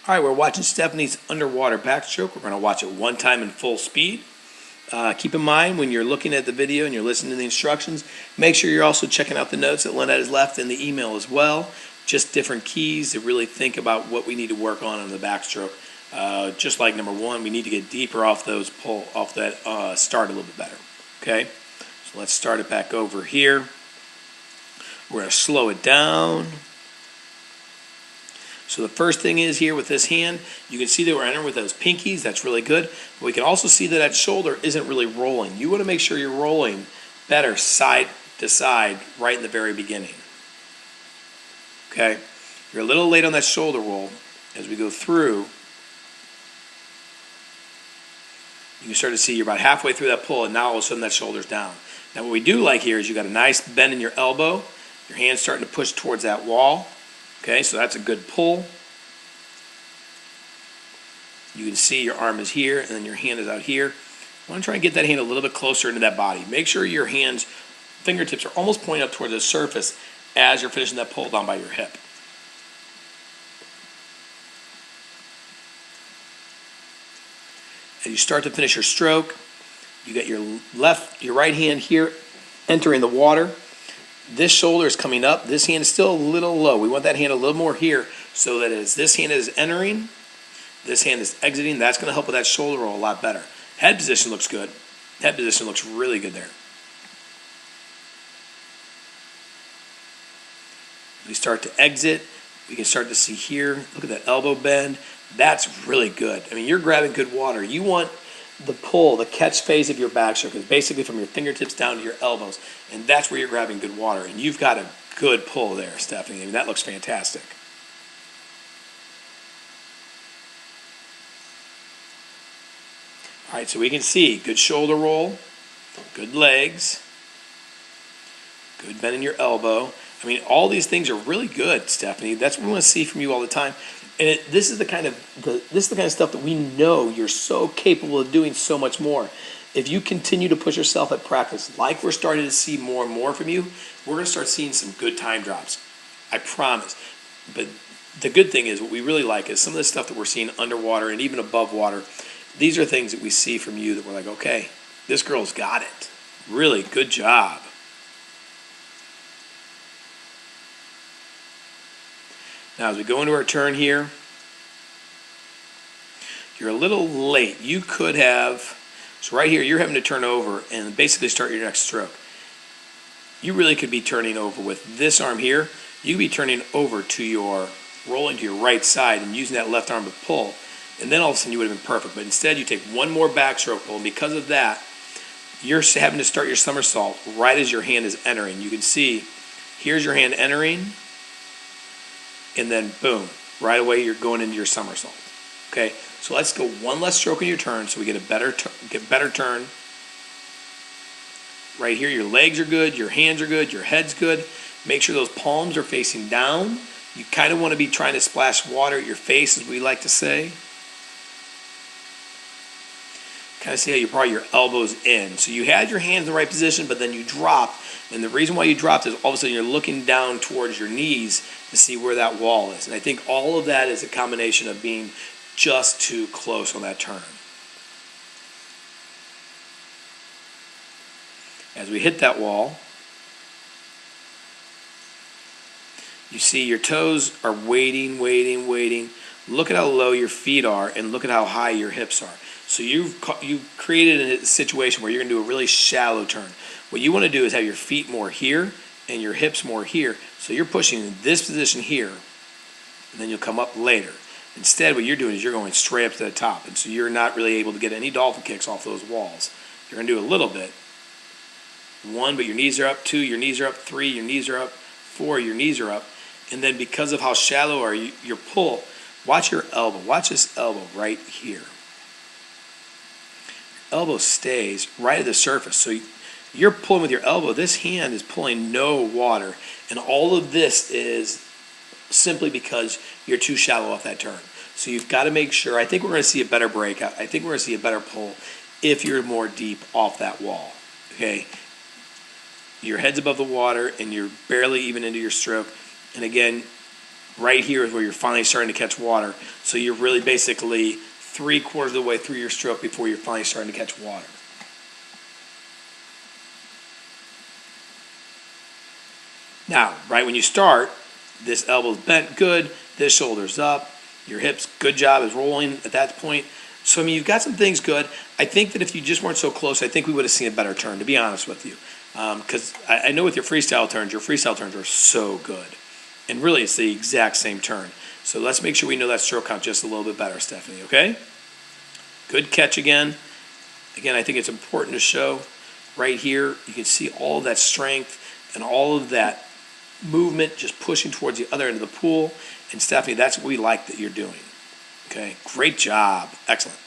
All right, we're watching Stephanie's underwater backstroke. We're going to watch it one time in full speed. Keep in mind when you're looking at the video and you're listening to the instructions, make sure you're also checking out the notes that Lynette has left in the email as well. Just different keys to really think about what we need to work on the backstroke. Just like number one, we need to get deeper off that start a little bit better. Okay, so let's start it back over here. We're going to slow it down. So the first thing is here with this hand, you can see that we're entering with those pinkies. That's really good. But we can also see that that shoulder isn't really rolling. You want to make sure you're rolling better side to side right in the very beginning. Okay? You're a little late on that shoulder roll. As we go through, you can start to see you're about halfway through that pull, and now all of a sudden that shoulder's down. Now what we do like here is you got a nice bend in your elbow. Your hand's starting to push towards that wall. Okay, so that's a good pull. You can see your arm is here and then your hand is out here. I want to try and get that hand a little bit closer into that body. Make sure your hands, fingertips are almost pointing up towards the surface as you're finishing that pull down by your hip. As you start to finish your stroke, you got your right hand here entering the water. This shoulder is coming up. This hand is still a little low. We want that hand a little more here so that as this hand is entering, this hand is exiting. That's going to help with that shoulder roll a lot better. Head position looks good. Head position looks really good there. We start to exit. We can start to see here. Look at that elbow bend. That's really good. I mean, you're grabbing good water. You want the pull, the catch phase of your backstroke is basically from your fingertips down to your elbows, and that's where you're grabbing good water. And you've got a good pull there, Stephanie. I mean, that looks fantastic. All right, so we can see good shoulder roll, good legs, good bend in your elbow. I mean, all these things are really good, Stephanie. That's what we want to see from you all the time. And this is the kind of stuff that we know you're so capable of doing so much more. If you continue to push yourself at practice, like we're starting to see more and more from you, we're going to start seeing some good time drops. I promise. But the good thing is, what we really like is some of the stuff that we're seeing underwater and even above water. These are things that we see from you that we're like, okay, this girl's got it. Really good job. Now, as we go into our turn here, you're a little late. You could have, so right here, you're having to turn over and basically start your next stroke. You really could be turning over with this arm here. You could be turning over to your, rolling to your right side and using that left arm to pull. And then all of a sudden you would have been perfect. But instead you take one more backstroke pull, and because of that, you're having to start your somersault right as your hand is entering. You can see, here's your hand entering, and then boom, right away you're going into your somersault. Okay, so let's go one less stroke in your turn so we get a better turn. Right here, your legs are good, your hands are good, your head's good. Make sure those palms are facing down. You kind of want to be trying to splash water at your face, as we like to say. Kind of see how you brought your elbows in. So you had your hands in the right position, but then you dropped. And the reason why you dropped is all of a sudden you're looking down towards your knees to see where that wall is. And I think all of that is a combination of being just too close on that turn. As we hit that wall, you see your toes are waiting. Look at how low your feet are and look at how high your hips are. So you've created a situation where you're going to do a really shallow turn. What you want to do is have your feet more here and your hips more here. So you're pushing in this position here, and then you'll come up later. Instead, what you're doing is you're going straight up to the top, and so you're not really able to get any dolphin kicks off those walls. You're going to do a little bit. 1, but your knees are up. 2, your knees are up. 3, your knees are up. 4, your knees are up. And then because of how shallow are your pull, watch your elbow. Watch this elbow right here. Elbow stays right at the surface. So you're pulling with your elbow. This hand is pulling no water. And all of this is simply because you're too shallow off that turn. So you've got to make sure. I think we're going to see a better breakout. I think we're going to see a better pull if you're more deep off that wall. Okay? Your head's above the water and you're barely even into your stroke. And again, right here is where you're finally starting to catch water. So you're really basically 3/4 of the way through your stroke before you're finally starting to catch water. Now, right when you start, this elbow's bent good, this shoulder's up, your hips, good job, is rolling at that point. So, I mean, you've got some things good. I think that if you just weren't so close, I think we would have seen a better turn, to be honest with you. Because I know with your freestyle turns are so good. And really, it's the exact same turn. So let's make sure we know that stroke count just a little bit better, Stephanie, okay? Good catch again. Again, I think it's important to show right here, you can see all of that strength and all of that movement just pushing towards the other end of the pool. And Stephanie, that's what we like that you're doing. Okay, great job. Excellent.